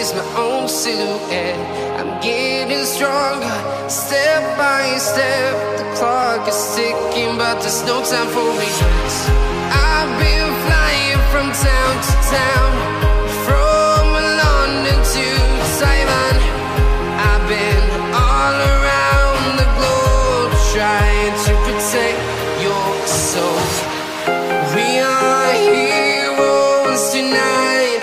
chase my own silhouette. I'm getting stronger, step by step. The clock is ticking, but there's no time for regrets. I've been flying from town to town, from London to Taiwan. I've been all around the globe, trying to protect your soul. We are heroes tonight.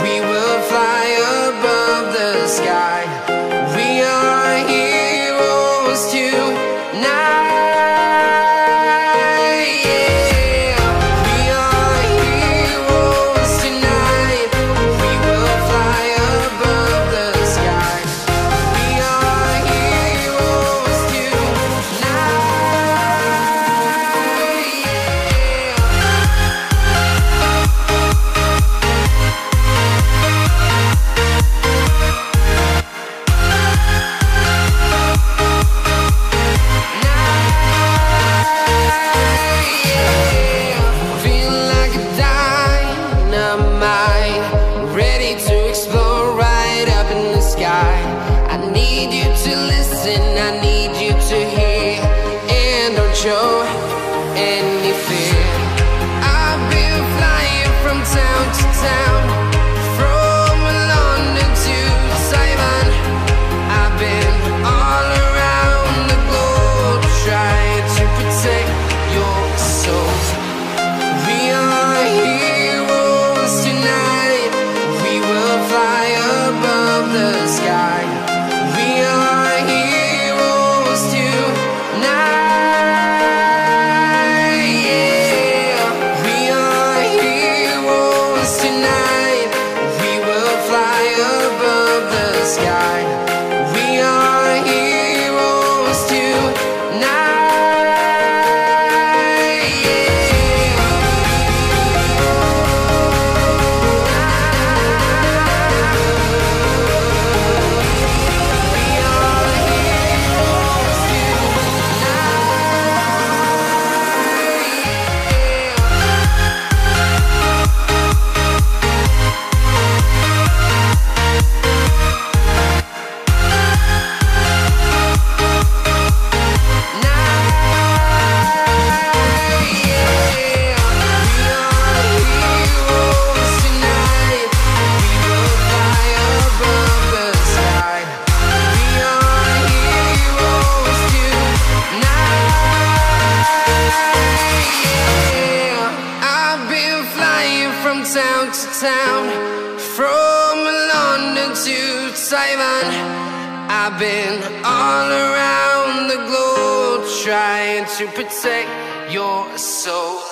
We will fly above the sky. We are heroes tonight. Show any fear. I've been flying from town to town, from London to Taiwan. I've been all around the globe, trying to protect your soul. We are heroes tonight. We will fly above the sky. We are heroes tonight. Town to town, from London to Taiwan. I've been all around the globe, trying to protect your soul.